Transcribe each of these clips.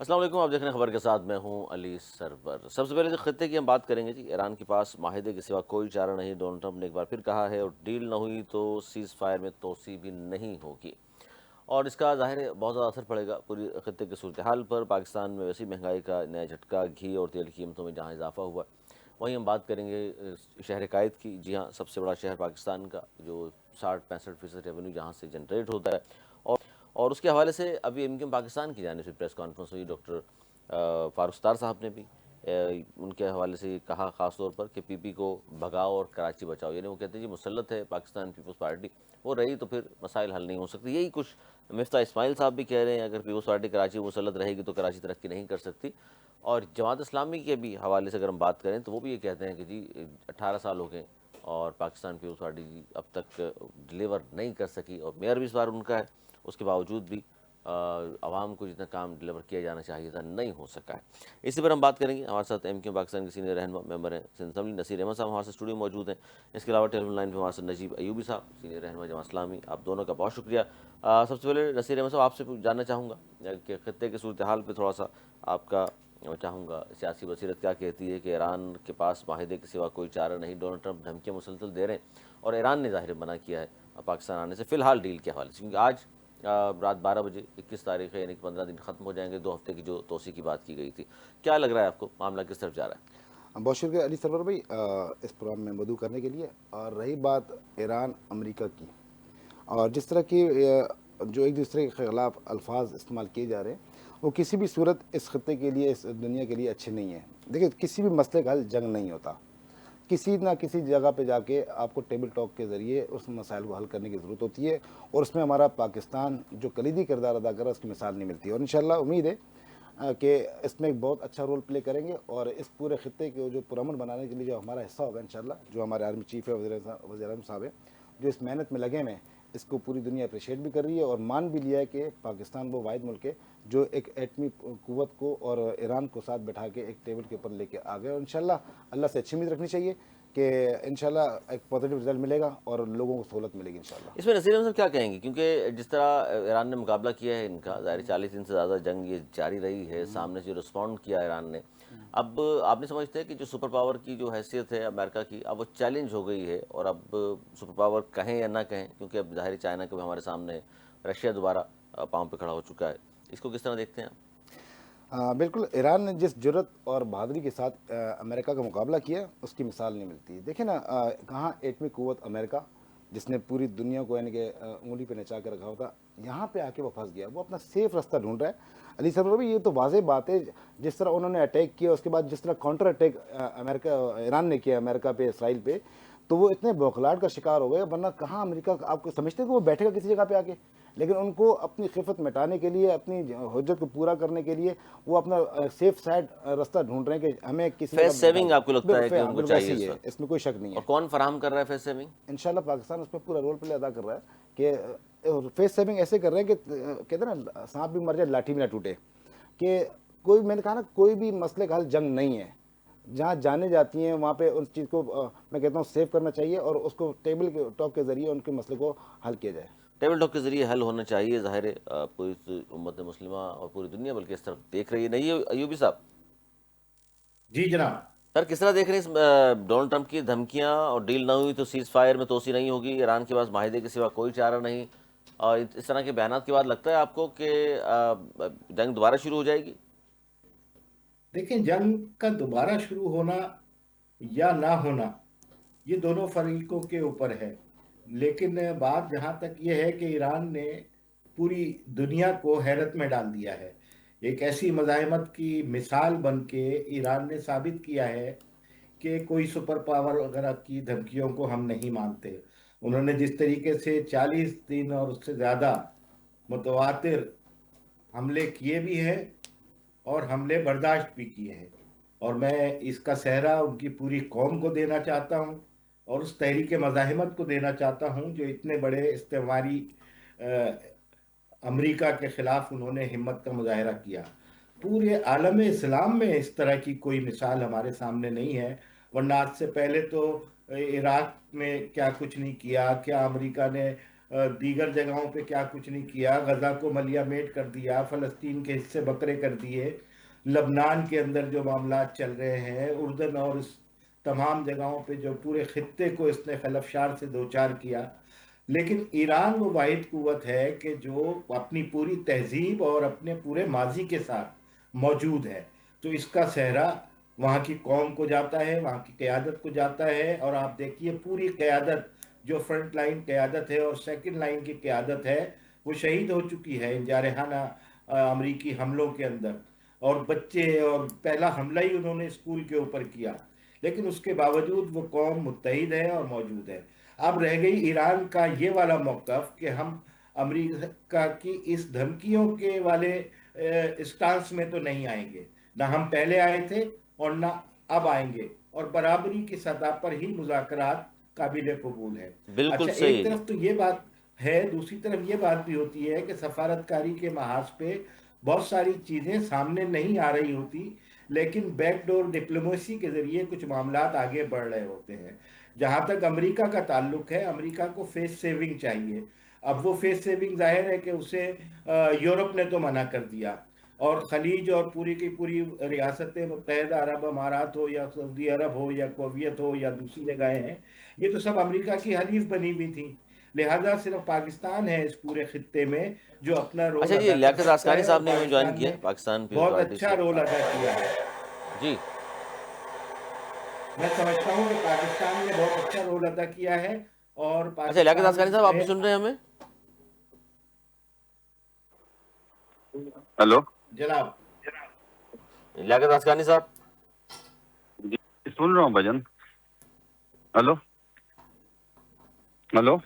السلام علیکم، آپ دیکھ رہے ہیں خبر کے ساتھ، میں ہوں علی سرور۔ سب سے پہلے جو خطے کی ہم بات کریں گے جی، ایران کے پاس معاہدے کے سوا کوئی چارہ نہیں، ڈونلڈ ٹرمپ نے ایک بار پھر کہا ہے، اور ڈیل نہ ہوئی تو سیز فائر میں توسیع بھی نہیں ہوگی، اور اس کا ظاہر ہے بہت زیادہ اثر پڑے گا پوری خطے کی صورتحال پر۔ پاکستان میں ویسی مہنگائی کا نیا جھٹکا، گھی اور تیل کی قیمتوں میں جہاں اضافہ ہوا، وہیں ہم بات کریں گے شہر قائد کی۔ جی ہاں، سب سے بڑا شہر پاکستان کا، جو 60-65% ریونیو جہاں سے جنریٹ ہوتا ہے، اور اس کے حوالے سے ابھی ایم کیو ایم پاکستان کی جانب سے پریس کانفرنس ہوئی۔ ڈاکٹر فاروق ستار صاحب نے بھی ان کے حوالے سے یہ کہا، خاص طور پر کہ پی پی کو بھگاؤ اور کراچی بچاؤ، یعنی وہ کہتے ہیں جی مسلط ہے پاکستان پیپلز پارٹی، وہ رہی تو پھر مسائل حل نہیں ہو سکتے۔ یہی کچھ مفتاح اسماعیل صاحب بھی کہہ رہے ہیں، اگر پیپلز پارٹی کراچی مسلط رہے گی تو کراچی ترقی نہیں کر سکتی۔ اور جماعت اسلامی کے بھی حوالے سے اگر ہم بات کریں تو وہ بھی یہ کہتے ہیں کہ جی 18 سال ہو گئے اور پاکستان پیپلز پارٹی جی اب تک ڈلیور نہیں کر سکی، اور میئر بھی اس بار ان کا ہے، اس کے باوجود بھی عوام کو جتنا کام ڈلیور کیا جانا چاہیے تھا نہیں ہو سکا ہے۔ اسی پر ہم بات کریں گے، ہمارے ساتھ ایم کیو پاکستان کے سینئر رہنما ممبر ہیں سندھ اسمبلی نصیر احمد صاحب ہمارے ساتھ اسٹوڈیو میں موجود ہیں۔ اس کے علاوہ ٹیلی فون لائن پہ ہمارے ساتھ نجیب ایوبی صاحب، سینئر رہنما جماعت اسلامی۔ آپ دونوں کا بہت شکریہ۔ سب سے پہلے نصیر احمد صاحب، آپ سے جاننا چاہوں گا کہ خطے کی صورتحال پہ تھوڑا سا آپ کا چاہوں گا، سیاسی بصیرت کیا کہتی ہے کہ ایران کے پاس معاہدے کے سوا کوئی چارہ نہیں، ڈونلڈ ٹرمپ دھمکیاں مسلسل دے رہے ہیں، اور ایران نے ظاہر منع کیا ہے پاکستان آنے سے فی الحال ڈیل کے حوالے سے، کیونکہ آج رات 12 بجے 21 تاریخ ہے، یعنی کہ 15 دن ختم ہو جائیں گے، 2 ہفتے کی جو توسیع کی بات کی گئی تھی۔ کیا لگ رہا ہے آپ کو، معاملہ کس طرف جا رہا ہے؟ بہت شکریہ علی سرور بھائی اس پروگرام میں مدعو کرنے کے لیے۔ اور رہی بات ایران امریکہ کی، اور جس طرح کی جو ایک دوسرے کے خلاف الفاظ استعمال کیے جا رہے ہیں، وہ کسی بھی صورت اس خطے کے لیے، اس دنیا کے لیے اچھے نہیں ہیں۔ دیکھیں، کسی بھی مسئلے کا حل جنگ نہیں ہوتا، کسی نہ کسی جگہ پہ جا کے آپ کو ٹیبل ٹاک کے ذریعے اس مسائل کو حل کرنے کی ضرورت ہوتی ہے، اور اس میں ہمارا پاکستان جو کلیدی کردار ادا کر رہا ہے اس کی مثال نہیں ملتی، اور انشاءاللہ امید ہے کہ اس میں ایک بہت اچھا رول پلے کریں گے، اور اس پورے خطے کو جو پرامن بنانے کے لیے جو ہمارا حصہ ہوگا انشاءاللہ، جو ہمارے آرمی چیف ہے وزیر اعظم صاحب ہیں، جو اس محنت میں لگے ہوئے ہیں، اس کو پوری دنیا اپریشیٹ بھی کر رہی ہے، اور مان بھی لیا ہے کہ پاکستان وہ واحد ملک ہے جو ایک ایٹمی قوت کو اور ایران کو ساتھ بٹھا کے ایک ٹیبل کے اوپر لے کے آ گئے، اور انشاءاللہ اللہ سے اچھی امید رکھنی چاہیے کہ انشاءاللہ ایک پازیٹیو رزلٹ ملے گا اور لوگوں کو سہولت ملے گی انشاءاللہ۔ اس میں نصیر احمد صاحب کیا کہیں گے؟ کیونکہ جس طرح ایران نے مقابلہ کیا ہے ان کا، ظاہر 40 دن سے زیادہ جنگ یہ جاری رہی ہے، سامنے سے جو رسپونڈ کیا ایران نے، اب آپ نہیں سمجھتے کہ جو سپر پاور کی جو حیثیت ہے امریکہ کی، اب وہ چیلنج ہو گئی ہے، اور اب سپر پاور کہیں یا نہ کہیں، کیونکہ اب ظاہر چائنا کے بھی ہمارے سامنے ہے، رشیا دوبارہ پاؤں پہ کھڑا ہو چکا ہے، اس کو کس طرح دیکھتے ہیں آپ؟ بالکل، ایران نے جس جرت اور بہادری کے ساتھ امریکہ کا مقابلہ کیا اس کی مثال نہیں ملتی۔ دیکھیں نا، کہاں ایٹمی قوت امریکہ جس نے پوری دنیا کو یعنی کہ انگلی پہ نچا کے رکھا ہوتا، یہاں پہ آ کے وہ پھنس گیا، وہ اپنا سیف راستہ ڈھونڈ رہا ہے۔ علی سرور بھی یہ تو واضح بات ہے، جس طرح انہوں نے اٹیک کیا، اس کے بعد جس طرح کاؤنٹر اٹیک امریکہ ایران نے کیا امریکہ پہ، اسرائیل پہ، تو وہ اتنے بوکھلاہٹ کا شکار ہو گئے، ورنہ کہاں امریکہ، آپ کو سمجھتے کہ وہ بیٹھے گا کسی جگہ پہ آ کے؟ لیکن ان کو اپنی خفت مٹانے کے لیے، اپنی حجت کو پورا کرنے کے لیے وہ اپنا سیف سائڈ راستہ ڈھونڈ رہے ہیں کہ ہمیں کسی جگہ فیس پہ بٹھا سیونگ آپ کو دیں۔ لگتا ہے کہ ان کو بالکل چاہیے ویسے اس ہی ہے، وقت؟ اس میں کوئی شک نہیں ہے۔ اور کون فراہم کر رہا ہے فیس سیونگ؟ انشاءاللہ پاکستان اس میں پورا رول پلے ادا کر رہا ہے کہ فیس سیونگ ایسے کر رہے ہیں کہ کہتے ہیں نا، سانپ بھی مر جائے لاٹھی بھی نہ ٹوٹے، کہ کوئی، میں نے کہا نا، کوئی بھی مسئلے کا حل جنگ نہیں ہے، جہاں جانے جاتی ہیں وہاں پہ اس چیز کو میں کہتا ہوں سیو کرنا چاہیے، اور اس کو ٹیبل کے ٹاک کے ذریعے ان کے مسئلے کو حل کیا جائے۔ ٹیبل ٹاک کے ذریعے حل ہونا چاہیے، ظاہر ہے پوری امت مسلمہ اور پوری دنیا بلکہ اس طرف دیکھ رہی ہے، نہیں ایوبی صاحب؟ جی جناب۔ سر، کس طرح دیکھ رہے ہیں ڈونلڈ ٹرمپ کی دھمکیاں، اور ڈیل نہ ہوئی تو سیز فائر میں توسیع نہیں ہوگی، ایران کے پاس معاہدے کے سوا کوئی چارہ نہیں، اور اس طرح کے بیانات کے بعد لگتا ہے آپ کو کہ جنگ دوبارہ شروع ہو جائے گی؟ دیکھیں، جنگ کا دوبارہ شروع ہونا یا نہ ہونا یہ دونوں فریقوں کے اوپر ہے، لیکن بات جہاں تک یہ ہے کہ ایران نے پوری دنیا کو حیرت میں ڈال دیا ہے۔ ایک ایسی مزاحمت کی مثال بن کے ایران نے ثابت کیا ہے کہ کوئی سپر پاور وغیرہ کی دھمکیوں کو ہم نہیں مانتے۔ انہوں نے جس طریقے سے 40 دن اور اس سے زیادہ متواتر حملے کیے بھی ہیں اور حملے برداشت بھی کیے ہیں، اور میں اس کا سہرا ان کی پوری قوم کو دینا چاہتا ہوں، اور اس تحریک مزاحمت کو دینا چاہتا ہوں جو اتنے بڑے استعماری امریکہ کے خلاف انہوں نے ہمت کا مظاہرہ کیا۔ پورے عالم اسلام میں اس طرح کی کوئی مثال ہمارے سامنے نہیں ہے، ورنہ آج سے پہلے تو عراق میں کیا کچھ نہیں کیا، کیا امریکہ نے दीगर जगहों पे क्या कुछ नहीं किया, गजा को मलियामेट कर दिया, फलस्तीन के हिस्से बकरे कर दिए, लबनान के अंदर जो मामला चल रहे हैं, उर्दन और इस तमाम जगहों पे जो पूरे खित्ते को इसने खलफशार से दो चार किया। लेकिन ईरान वो वाहिद कुव्वत है कि जो अपनी पूरी तहजीब और अपने पूरे माजी के साथ मौजूद है। तो इसका सेहरा वहाँ की कौम को जाता है, वहाँ की क़यादत को जाता है। और आप देखिए पूरी क़यादत, जो फ्रंट लाइन क़यादत है और सेकंड लाइन की क़यादत है, वो शहीद हो चुकी है इन जारहाना अमरीकी हमलों के अंदर। और बच्चे, और पहला हमला ही उन्होंने स्कूल के ऊपर किया, लेकिन उसके बावजूद वो कौम मुत्तहिद है और मौजूद है। अब रह गई ईरान का ये वाला मौक़िफ़ कि हम अमेरिका की इस धमकियों के वाले स्टांस में तो नहीं आएंगे, ना हम पहले आए थे और ना अब आएंगे, और बराबरी की सतह पर ही मुज़ाकरात काबिल कबूल है। बिल्कुल अच्छा, एक सही। तरफ तो ये बात है, दूसरी तरफ ये बात भी होती है कि सफारतकारी के महाज पे बहुत सारी चीज़ें सामने नहीं आ रही होती, लेकिन बैकडोर डिप्लोमेसी के ज़रिए कुछ मामलात आगे बढ़ रहे होते हैं। जहाँ तक अमेरिका का ताल्लुक है, अमेरिका को फेस सेविंग चाहिए। अब वो फेस सेविंग जाहिर है कि उसे यूरोप ने तो मना कर दिया, और खलीज और पूरी की पूरी रियासतें मुत्तहिदा अरब अमारात हो या सऊदी अरब हो या कुवैत हो या दूसरी जगहें हैं, ये तो सब अमेरिका की हलीफ बनी हुई थी। लिहाजा सिर्फ पाकिस्तान है इस पूरे खित्ते में जो अपना रोल अच्छा जी, अदा कर लियाकत सकता असकानी है, और साहब ने हमें ज्वाइन पाकिस्तान किया ने पाकिस्तान पीपल्स बहुत पार्टी अच्छा से। रोल अदा किया है। जी। मैं समझता हूँ कि पाकिस्तान ने बहुत अच्छा रोल अदा किया है, और अच्छा, लियाकत पाकिस्तान असकानी साहब, आप भी में। सुन रहे हैं हमें? हेलो जनाब, लियाकत असकानी साहब। जी, सुन रहा हूँ भजन। हेलो हेलो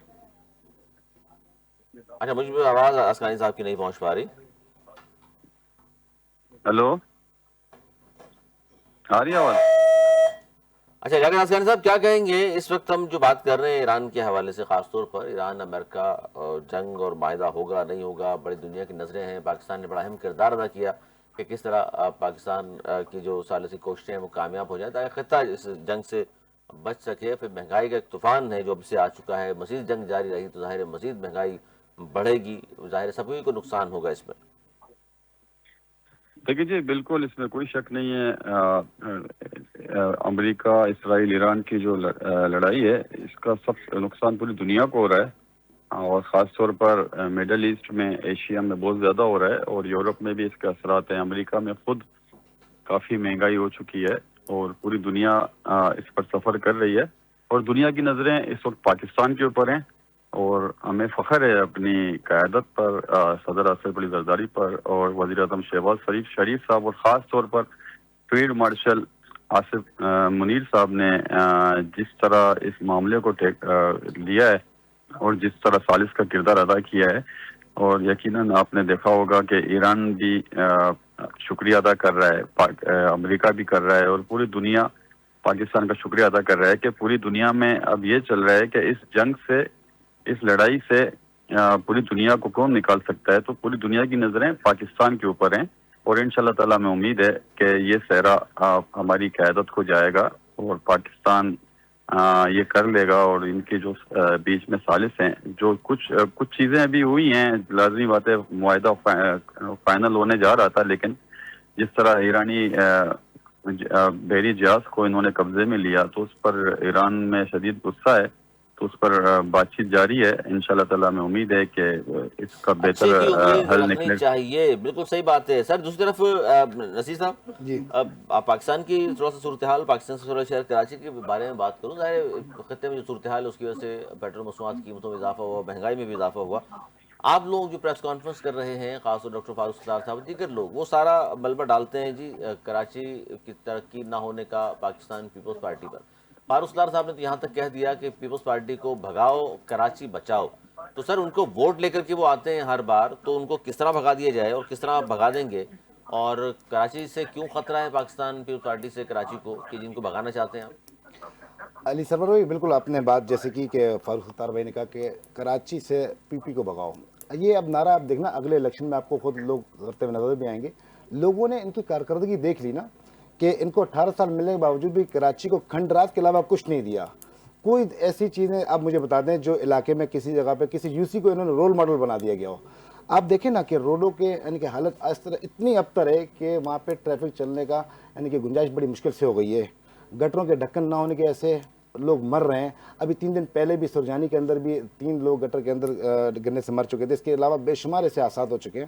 अच्छा, मुझ पे आवाज़ असकानी साहब की नहीं पहुंच पा रही। हेलो, आ रही आवाज? अच्छा, लियाकत असकानी साहब, क्या कहेंगे? इस वक्त हम जो बात कर रहे हैं ईरान के हवाले से, ख़ासतौर पर ईरान अमेरिका जंग और माहिदा होगा नहीं होगा, बड़ी दुनिया की नज़रें हैं। पाकिस्तान ने बड़ा अहम किरदार अदा किया कि किस तरह पाकिस्तान की जो सालिसी कोशिशें हैं वो कामयाब हो जाए ताकि खित्ता इस जंग से बच सके। फिर महंगाई का एक तूफान है जो अब से आ चुका है, मज़ीद जंग जारी रही तो ज़ाहिर है मज़ीद महंगाई बढ़ेगी, ज़ाहिर है सभी को नुकसान होगा इसमें। देखिए जी, बिल्कुल इसमें कोई शक नहीं है। अमेरिका, इसराइल, ईरान की जो लड़ाई है, इसका सब नुकसान पूरी दुनिया को हो रहा है, और ख़ास तौर पर मिडल ईस्ट में, एशिया में बहुत ज़्यादा हो रहा है, और यूरोप में भी इसके असरात हैं। अमेरिका में खुद काफ़ी महंगाई हो चुकी है, और पूरी दुनिया इस पर सफ़र कर रही है, और दुनिया की नज़रें इस वक्त पाकिस्तान के ऊपर हैं। और हमें फ़ख्र है अपनी क़यादत पर, सदर आसिफ अली ज़रदारी पर, और वज़ीर आज़म शहबाज शरीफ साहब, और ख़ास तौर पर फील्ड मार्शल आसिफ मुनीर साहब ने जिस तरह इस मामले को लिया है और जिस तरह सालिस का किरदार अदा किया है। और यकीनन आपने देखा होगा कि ईरान भी शुक्रिया अदा कर रहा है, अमेरिका भी कर रहा है, और पूरी दुनिया पाकिस्तान का शुक्रिया अदा कर रहा है कि पूरी दुनिया में अब ये चल रहा है कि इस जंग से, इस लड़ाई से पूरी दुनिया को कौन निकाल सकता है। तो पूरी दुनिया की नज़रें पाकिस्तान के ऊपर हैं, और इंशाल्लाह ताला में उम्मीद है कि ये सहरा हमारी क़यादत को जाएगा, और पाकिस्तान ये कर लेगा। और इनके जो बीच में सालिस हैं, जो कुछ चीज़ें अभी हुई हैं, लाजमी बात है मुआहिदा फाइनल होने जा रहा था, लेकिन जिस तरह ईरानी बहरी जहाज को इन्होंने कब्जे में लिया, तो उस पर ईरान में शदीद गुस्सा है, तो उस पर बातचीत जारी है। इंशाल्लाह ताला में उम्मीद है कि इसका अच्छे की बेहतर उम्मीद हल रखनी निकले। चाहिए, बिल्कुल सही बात है सर। दूसरी तरफ नसीर साहब, जी। अब आप पाकिस्तान की थोड़ा सा सूरत हाल, पाकिस्तान से थोड़ा शहर कराची के बारे में बात करूँ। ज़ाहिर खत्ते में जो सूरत हाल है उसकी वजह से पेट्रोल मसनूआत की कीमतों में इजाफा हुआ, महंगाई में भी इजाफा हुआ। आप लोग जो प्रेस कॉन्फ्रेंस कर रहे हैं, खासतौर डॉक्टर फारूक सत्तार साहब, दीगर लोग, वो सारा मलबा डालते हैं जी कराची की तरक्की ना होने का पाकिस्तान पीपल्स पार्टी पर। फारूक सत्तार साहब ने तो यहाँ तक कह दिया कि पीपल्स पार्टी को भगाओ, कराची बचाओ। तो सर, उनको वोट लेकर के वो आते हैं हर बार, तो उनको किस तरह भगा दिया जाए और किस तरह आप भगा देंगे? और कराची से क्यों खतरा है पाकिस्तान पीपल्स पार्टी से कराची को, कि जिनको भगाना चाहते हैं आप? अली सरवर भाई, बिल्कुल आपने बात जैसे की कि फारूक सत्तार भाई ने कहा कि कराची से पीपी को भगाओ। ये अब नारा आप देखना अगले इलेक्शन में आपको खुद लोग करते हुए नजर भी आएंगे। लोगों ने इनकी कारकर्दगी देख ली ना, कि इनको 18 साल मिलने के बावजूद भी कराची को खंड राज के अलावा कुछ नहीं दिया। کوئی ایسی چیزیں آپ مجھے بتا دیں جو علاقے میں کسی جگہ پہ کسی یوسی کو انہوں نے رول ماڈل بنا دیا گیا ہو. آپ دیکھیں نا کہ روڈوں کے یعنی کہ حالت اس طرح اتنی ابتر ہے کہ وہاں پہ ٹریفک چلنے کا یعنی کہ گنجائش بڑی مشکل سے ہو گئی ہے. گٹروں کے ڈھکن نہ ہونے کے ایسے لوگ مر رہے ہیں. ابھی 3 دن پہلے بھی سرجانی کے اندر بھی 3 لوگ گٹر کے اندر گرنے سے مر چکے تھے. اس کے علاوہ بے شمار ایسے حادثات ہو چکے ہیں.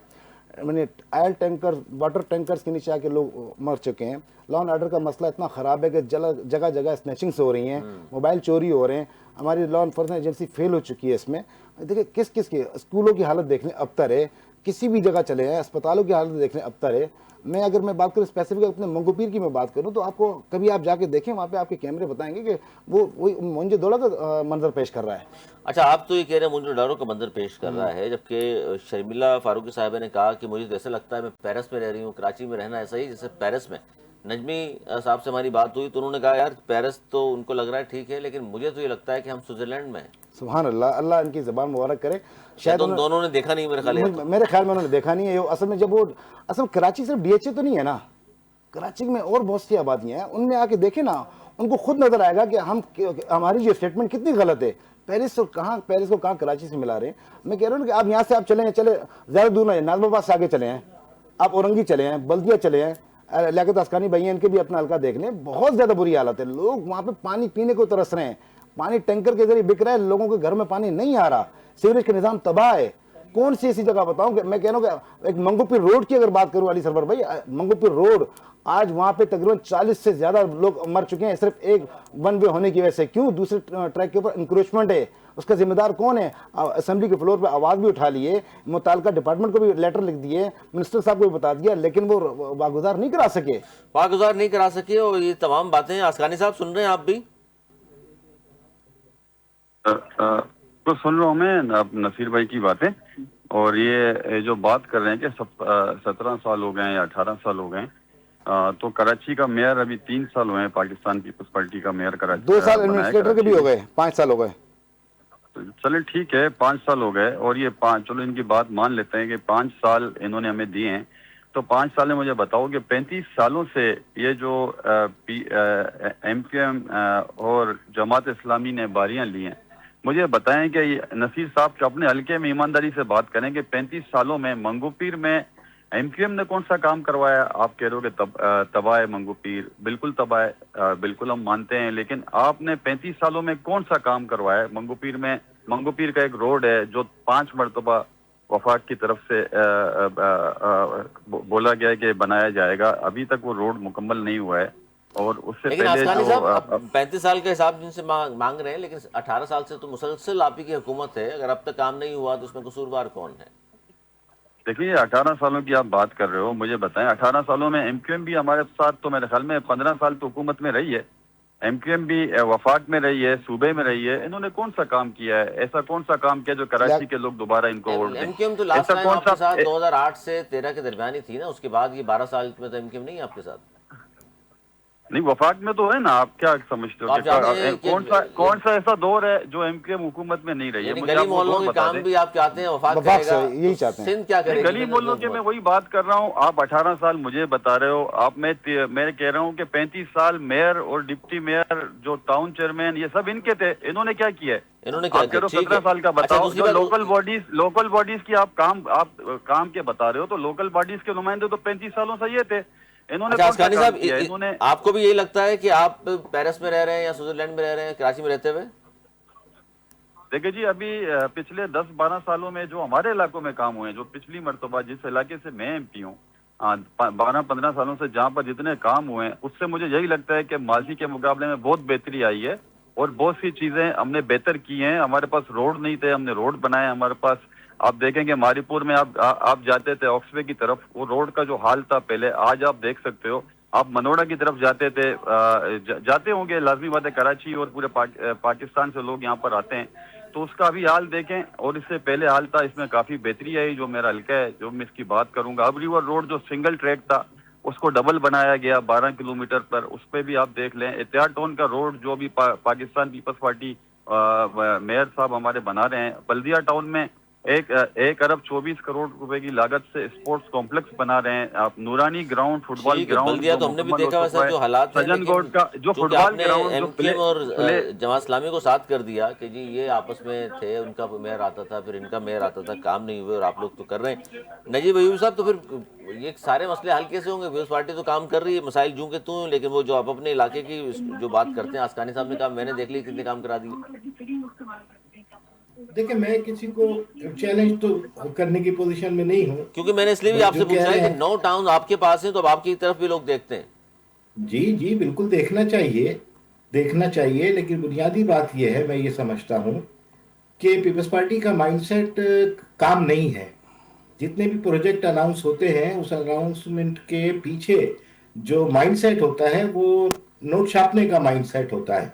آئل ٹینکر واٹر ٹینکرز کے نیچے آ کے لوگ مر چکے ہیں. لا اینڈ آرڈر کا مسئلہ اتنا خراب ہے کہ جگہ جگہ اسنیچنگس ہو رہی ہیں, موبائل چوری ہو رہے ہیں. ہماری لا انفورسمنٹ ایجنسی فیل ہو چکی ہے اس میں. دیکھیں کس کی اسکولوں کی حالت دیکھنے ابتر ہے, کسی بھی جگہ چلے ہیں اسپتالوں کی حالت دیکھنے ابتر ہے. اگر میں بات کروں اسپیسیفک اپنے منگو پیر کی میں بات کروں تو آپ کو کبھی آپ جا کے دیکھیں, وہاں پہ آپ کے کیمرے بتائیں گے کہ وہ وہی مونجے دوڑا کا منظر پیش کر رہا ہے. اچھا, آپ تو یہ کہہ رہے ہیں مونجے ڈارو کا منظر پیش کر رہا ہے, جبکہ شرمیلا فاروقی صاحبہ نے کہا کہ مجھے تو ایسا لگتا ہے میں پیرس میں رہ رہی ہوں, کراچی میں رہنا ایسا ہی جیسے پیرس میں. نجمی صاحب سے ہماری بات ہوئی تو انہوں نے کہا یار پیرس تو ان کو لگ رہا ہے ٹھیک ہے, لیکن مجھے تو یہ لگتا ہے کہ ہم سوئٹزرلینڈ میں ہیں. سبحان اللہ, اللہ ان کی زبان مبارک کرے. شاید ان دونوں نے دیکھا نہیں, میرے خیال میں انہوں نے دیکھا نہیں ہے. اصل میں جب وہ کراچی صرف DHA تو نہیں ہے نا, کراچی میں اور بہت سی آبادیاں ہیں, ان میں آ کے دیکھیں نا, ان کو خود نظر آئے گا کہ ہماری جو اسٹیٹمنٹ کتنی غلط ہے. پیرس کو کہاں کراچی سے ملا رہے ہیں. میں کہہ رہا ہوں کہ آپ یہاں سے آپ چلے زیادہ دور نہ, ناظم آباد سے آگے چلے ہیں, آپ اورنگی چلے ہیں, بلدیہ چلے ہیں, لیاقت اسکانی بھائی ہیں, ان کے بھی اپنا حلقہ دیکھ لیں. بہت زیادہ بری حالت ہے. لوگ وہاں پہ پانی پینے کو ترس رہے ہیں, پانی ٹینکر کے ذریعے بک رہا ہے, لوگوں کے گھر میں پانی نہیں آ رہا, سیوریج کا نظام تباہ ہے. کون سی ایسی جگہ بتاؤں کہ میں کہہ رہا ہوں کہ ایک منگو پیر روڈ کی اگر بات کروں علی سرور بھائی, منگو پیر روڈ آج وہاں پہ تقریباً 40 سے زیادہ لوگ مر چکے ہیں صرف ایک ون وے ہونے کی وجہ سے. کیوں؟ دوسرے ٹریک کے اوپر انکروچمنٹ ہے. اس کا ذمہ دار کون ہے؟ اسمبلی کے فلور پہ آواز بھی اٹھا لیے, متعلقہ ڈپارٹمنٹ کو بھی لیٹر لکھ دیے, منسٹر صاحب کو بھی بتا دیا, لیکن وہ واگزار نہیں کرا سکے. اور یہ تمام باتیں اسکانی صاحب سن رہے ہیں آپ بھی؟ تو سن رہا ہوں میں نصیر بھائی کی باتیں, اور یہ جو بات کر رہے ہیں کہ 17 سال ہو گئے ہیں یا 18 سال ہو گئے ہیں, تو کراچی کا میئر ابھی 3 سال ہوئے ہیں, پاکستان پیپلز پارٹی کا میئر کراچی 2 سال ایڈمنسٹریٹر کے بھی ہو گئے, 5 سال ہو گئے. چلے ٹھیک ہے, 5 سال ہو گئے, اور یہ چلو ان کی بات مان لیتے ہیں کہ 5 سال انہوں نے ہمیں دیے ہیں. تو 5 سال میں مجھے بتاؤ کہ 35 سالوں سے یہ جو MQM اور جماعت اسلامی نے باریاں لی ہیں, مجھے بتائیں کہ نصیر صاحب جو اپنے حلقے میں ایمانداری سے بات کریں کہ 35 سالوں میں منگو پیر میں MQM نے کون سا کام کروایا؟ آپ کہہ رہے ہو کہ تباہ ہے منگو پیر, بالکل تباہ ہے, بالکل ہم مانتے ہیں, لیکن آپ نے 35 سالوں میں کون سا کام کروایا ہے منگو پیر میں؟ منگو پیر کا ایک روڈ ہے جو 5 مرتبہ وفاق کی طرف سے بولا گیا ہے کہ بنایا جائے گا, ابھی تک وہ روڈ مکمل نہیں ہوا ہے. اور اس سے لیکن پہلے اسکانی صاحب 35 سال کا حساب جن سے مانگ رہے ہیں, لیکن 18 سال سے تو مسلسل آپ ہی کی حکومت ہے, اگر اب تک کام نہیں ہوا تو اس میں قصوروار کون ہے؟ دیکھیے 18 سالوں کی آپ بات کر رہے ہو, مجھے بتائیں 18 سالوں میں MQM بھی ہمارے ساتھ تو میرے خیال میں 15 سال تو حکومت میں رہی ہے, MQM بھی وفاق میں رہی ہے, صوبے میں رہی ہے. انہوں نے کون سا کام کیا ہے, ایسا کون سا کام کیا جو کراچی کے لوگ دوبارہ ان کو ووٹ دیں؟ MQM تو لاسٹ ٹائم آپ کے ساتھ 2008 سے 13 کے درمیان ہی تھی نا, اس کے بعد یہ 12 سال میں تو MQM نہیں ہے آپ کے ساتھ. نہیں, وفاق میں تو ہے نا. آپ کیا سمجھتے ہو کہ کون سا ایسا دور ہے جو MQM حکومت میں نہیں رہی ہے؟ گلی محلوں کے کام بھی آپ چاہتے ہیں, وفاق کرے گا, یہی چاہتے ہیں. سندھ کیا کرے گا؟ گلی محلوں کے میں وہی بات کر رہا ہوں. آپ 18 سال مجھے بتا رہے ہو, آپ میں کہہ رہا ہوں کہ 35 سال میئر اور ڈپٹی میئر جو ٹاؤن چیئرمین یہ سب ان کے تھے, انہوں نے کیا کیا ہے؟ انہوں نے کیا کیا؟ 17 سال کا بتاؤ. جو لوکل باڈیز کی آپ کام کے بتا رہے ہو, تو لوکل باڈیز کے نمائندے تو 35 سالوں سے یہ تھے. اسکانی صاحب آپ کو بھی یہی لگتا ہے کہ آپ پیرس میں رہ رہے ہیں یا سوئٹزرلینڈ میں رہ رہے ہیں کراچی میں رہتے ہوئے؟ دیکھیں جی, ابھی پچھلے 10-12 سالوں میں جو ہمارے علاقوں میں کام ہوئے ہیں, جو پچھلی مرتبہ جس علاقے سے میں MP ہوں, 12-15 سالوں سے جہاں پر جتنے کام ہوئے ہیں, اس سے مجھے یہی لگتا ہے کہ ماضی کے مقابلے میں بہت بہتری آئی ہے, اور بہت سی چیزیں ہم نے بہتر کی ہیں. ہمارے پاس روڈ نہیں تھے, ہم نے روڈ بنائے. ہمارے پاس آپ دیکھیں کہ ماری پور میں آپ جاتے تھے آکسوے کی طرف, وہ روڈ کا جو حال تھا پہلے, آج آپ دیکھ سکتے ہو. آپ منوڑا کی طرف جاتے ہوں گے, لازمی بات ہے, کراچی اور پورے پاکستان سے لوگ یہاں پر آتے ہیں, تو اس کا بھی حال دیکھیں. اور اس سے پہلے حال تھا, اس میں کافی بہتری آئی. جو میرا حلقہ ہے, جو میں اس کی بات کروں گا, اب ریور روڈ جو سنگل ٹریک تھا اس کو ڈبل بنایا گیا 12 کلومیٹر پر, اس پہ بھی آپ دیکھ لیں. احتیاط ٹاؤن کا روڈ جو بھی پاکستان پیپلز پارٹی میئر صاحب ہمارے بنا رہے ہیں, بلدیہ ٹاؤن میں 1 अरब 24 करोड़ रुपए की लागत से स्पोर्ट्स कॉम्प्लेक्स बना रहे हैं आप, नूरानी ग्राउंड, फुटबॉल ठीक है, ग्राउंड बल्दिया जो तो हमने भी मुकम्मल हो देखा चुका वैसा है, जो हालात हैं, सजन लेकिन गोड का जो चूंकि फुटबॉल आपने ग्राउंड जो एमकेएम और प्ले जमात इस्लामी को साथ कर दिया कि जी ये आपस में थे, उनका मेयर आता था फिर इनका मेयर आता था, काम नहीं हुए और आप लोग तो कर रहे हैं। नजीब अयूब साहब, तो फिर ये सारे मसले हल कैसे होंगे? पीपल्स पार्टी तो काम कर रही है, मसाइल जूं के तू, लेकिन वो जो आप अपने इलाके की जो बात करते हैं, आसकानी साहब ने कहा मैंने देख ली कितने काम करा दिए। देखिए, मैं किसी को चैलेंज तो करने की पोजीशन में नहीं हूँ। क्योंकि मैंने इसलिए भी बस आपसे जो कह पूछा है रहे कि हैं, 9 टाउन आपके पास हैं, तो अब आपकी तरफ भी लोग देखते हैं। जी जी बिल्कुल देखना चाहिए, देखना चाहिए, लेकिन बुनियादी बात यह है, मैं ये समझता हूँ कि पीपल्स पार्टी का माइंडसेट काम नहीं है। जितने भी प्रोजेक्ट अनाउंस होते हैं, उस अनाउंसमेंट के पीछे जो माइंडसेट होता है वो नोट छापने का माइंडसेट होता है।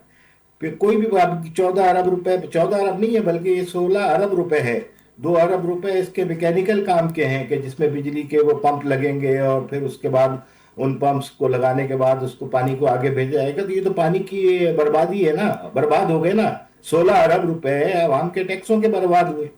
फिर कोई भी बात, 14 अरब रुपए, 14 अरब नहीं है बल्कि ये 16 अरब रुपए है। 2 अरब रुपए इसके मैकेनिकल काम के हैं कि जिसमें बिजली के वो पंप लगेंगे और फिर उसके बाद उन पंप्स को लगाने के बाद उसको पानी को आगे भेजा जाएगा। तो ये तो पानी की बर्बादी है ना, बर्बाद हो गए ना। 16 अरब रुपए आवाम के टैक्सों के बर्बाद हुए।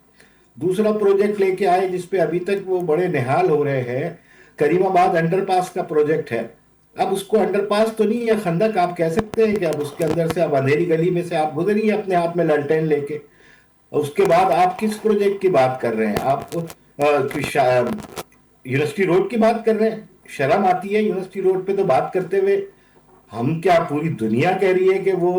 दूसरा प्रोजेक्ट लेके आए जिसपे अभी तक वो बड़े निहाल हो रहे हैं, करीमाबाद अंडरपास का प्रोजेक्ट है। अब उसको अंडरपास तो नहीं है, खंदक आप कह सकते हैं कि अब उसके अंदर से आप अंधेरी गली में से आप गुजरिए अपने हाथ में ललटेन लेके। उसके बाद आप किस प्रोजेक्ट की बात कर रहे हैं? आप यूनिवर्सिटी रोड की बात कर रहे हैं। शर्म आती है यूनिवर्सिटी रोड पे तो बात करते हुए। हम क्या, पूरी दुनिया कह रही है कि वो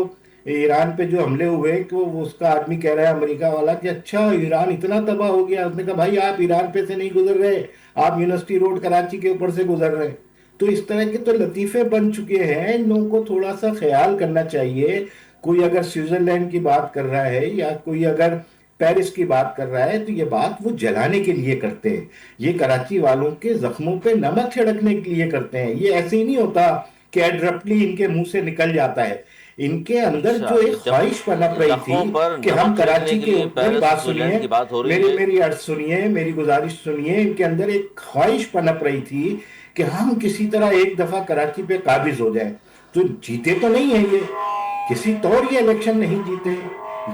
ईरान पे जो हमले हुए कि वो उसका आदमी कह रहा है अमेरिका वाला कि अच्छा ईरान इतना तबाह हो गया। उसने कहा भाई आप ईरान पे से नहीं गुजर रहे, आप यूनिवर्सिटी रोड कराची के ऊपर से गुजर रहे हैं। तो इस तरह के तो लतीफे बन चुके हैं, इन लोगों को थोड़ा सा ख्याल करना चाहिए। कोई अगर स्विट्जरलैंड की बात कर रहा है या कोई अगर पेरिस की बात कर रहा है तो ये बात वो जलाने के लिए करते हैं, ये कराची वालों के जख्मों पे नमक छिड़कने के लिए करते हैं। ये ऐसे ही नहीं होता कि एब्रप्टली इनके मुंह से निकल जाता है। इनके अंदर अच्छा, जो एक जब ख्वाहिश पनप रही जख्मों थी पर कि हम नमक छिड़कने कराची के के लिए ऊपर, पेरिस बात स्विट्जरलैंड सुनिए, की बात हो रही मेरी है। मेरी अर्ज सुनिए, मेरी गुजारिश सुनिए। इनके अंदर एक ख्वाहिश पनप रही थी कि हम किसी तरह एक दफा कराची पे काबिज हो जाए। तो जीते तो नहीं है ये, किसी तौर ये इलेक्शन नहीं जीते,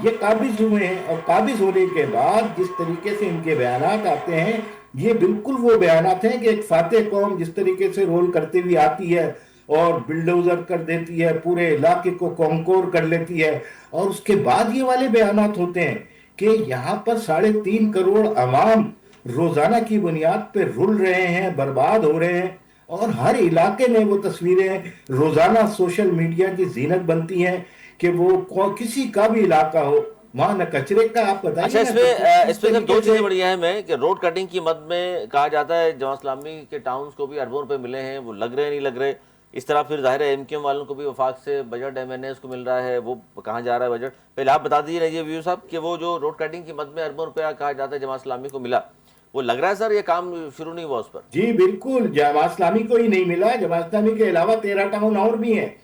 ये काबिज हुए हैं। और काबिज होने के बाद जिस तरीके से इनके बयानात आते हैं, ये बिल्कुल वो बयानात हैं कि एक फातेह कौम जिस तरीके से रोल करती हुई आती है और बिल्डोजर कर देती है, पूरे इलाके को कॉन्कोर कर लेती है। और उसके बाद ये वाले बयानात होते हैं कि यहाँ पर 3.5 करोड़ अवाम रोजाना की बुनियाद पे रुल रहे हैं, बर्बाद हो रहे हैं। और हर इलाके में वो तस्वीरें रोजाना सोशल मीडिया की जीनत बनती हैं कि वो किसी का भी इलाका हो, वहां न कचरे का, आप बताइए अच्छा, ना, इसमें किस इसमें सिर्फ तरीके 2 चीजें से। बढ़िया है मैं कि रोड कटिंग की मद में कहा जाता है जमात इस्लामी के टाउन्स को भी अरबों रुपए मिले हैं, वो लग रहे हैं नहीं लग रहे। इस तरह फिर जाहिर है एमकेएम वालों को भी वफाक से बजट एमएनएस को मिल रहा है, वो कहाँ जा रहा है बजट? पहले आप बता दीजिए नजीब अयूब साहब कि वो जो रोड कटिंग की मद में अरबों रुपया कहा जाता है जमात इस्लामी को मिला, वो लग रहा है सर ये काम शुरू नहीं हुआ उस पर? जी बिल्कुल, जमात इस्लामी को ही नहीं मिला, जमात इस्लामी के अलावा 13 टाउन और भी हैं।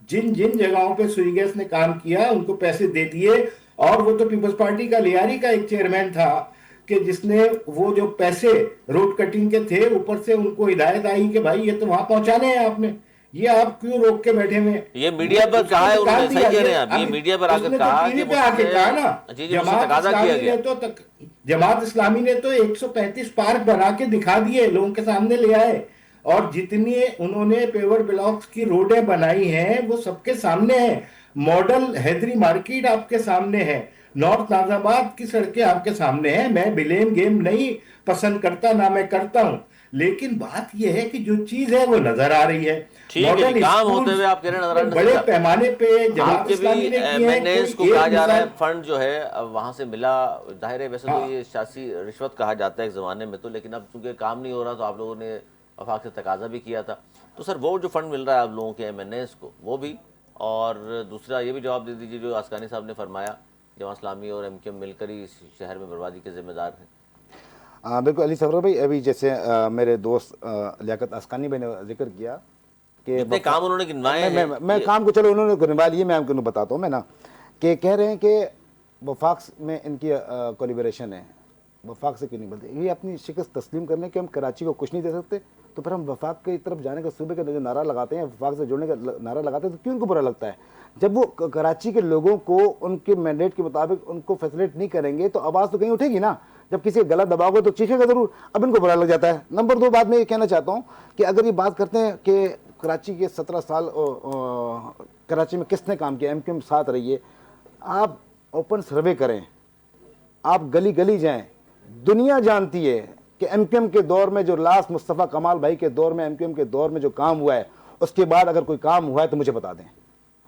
जिन जिन जगहों पे सुई गैस ने काम किया उनको पैसे दे दिए। और वो तो पीपल्स पार्टी का लियारी का एक चेयरमैन था कि जिसने वो जो पैसे रोड कटिंग के थे ऊपर से उनको हिदायत आई कि भाई ये तो वहां पहुंचाने हैं आपने, ये आप क्यों रोक के बैठे हुए हैं? ये मीडिया पर कहा है उन्होंने, सही कह रहे हैं आप, ये मीडिया पर आकर उसने तो कहा टीवी कि पे आके कहा ना, जी जी मुझसे तकाजा किया गया। जमात इस्लामी ने तो 135 पार्क बना के दिखा दिए, लोगों के सामने ले आए। और जितनी उन्होंने पेवर ब्लॉक्स की रोडें बनाई हैं वो सबके सामने है। मॉडल हैदरी मार्केट आपके सामने है, नॉर्थ नाजाबाद की सड़कें आपके सामने हैं। मैं ब्लेम गेम नहीं पसंद करता, ना मैं करता हूं, लेकिन बात यह है कि जो चीज है वो नजर आ रही है। ठीक है, काम होते हुए आप कह रहे हैं नजर आने बड़े पैमाने पे जमात आपके इस्लामी भी ने किए हैं। एमएनएस को कोई कहा एक जा रहा है मिसाल- फंड जो है अब वहां से मिला, जाहिर है वैसे तो हाँ। ये सियासी रिश्वत कहा जाता है एक जमाने में तो, लेकिन अब चूंकि काम नहीं हो रहा तो आप लोगों ने वफाक से तकाजा भी किया था। तो सर वो जो फंड मिल रहा है आप लोगों के एमएनएस को, वो भी, और दूसरा ये भी जवाब दे दीजिए जो आसकानी साहब ने फरमाया जमात इस्लामी और एमकेएम मिलकर ही इस शहर में बर्बादी के जिम्मेदार हैं। बिल्कुल अली सरवर भाई, अभी जैसे मेरे दोस्त लियाकत आसकानी भाई ने जिक्र किया कि इतने काम उन्होंने गिनवाए हैं। मैं काम को चलो उन्होंने गिनवा लिए, मैं आपको बताता हूँ मैं ना, कि कह रहे हैं कि वफाक में इनकी कोलिबरेशन है। वफाक से क्यों नहीं बोलते? ये अपनी शिकस्त तस्लीम कर लें कि हम कराची को कुछ नहीं दे सकते, तो फिर हम वफाक की तरफ जाने का, सूबे का जो नारा लगाते हैं, वफाक से जुड़ने का नारा लगाते हैं, तो क्यों उनको बुरा लगता है? जब वो कराची के लोगों को उनके मैंडेट के मुताबिक उनको फैसिलिटेट नहीं करेंगे तो आवाज़ तो कहीं उठेगी ना। جب کسی کا گلا دباؤ گے تو چیخے گا ضرور. اب ان کو برا لگ جاتا ہے. نمبر 2 بات میں یہ کہنا چاہتا ہوں کہ اگر یہ بات کرتے ہیں کہ کراچی کے 17 سال کراچی میں کس نے کام کیا, MQM ساتھ رہی ہے, آپ اوپن سروے کریں, آپ گلی گلی جائیں, دنیا جانتی ہے کہ MQM کے دور میں جو لاسٹ مصطفیٰ کمال بھائی کے دور میں MQM کے دور میں جو کام ہوا ہے, اس کے بعد اگر کوئی کام ہوا ہے تو مجھے بتا دیں.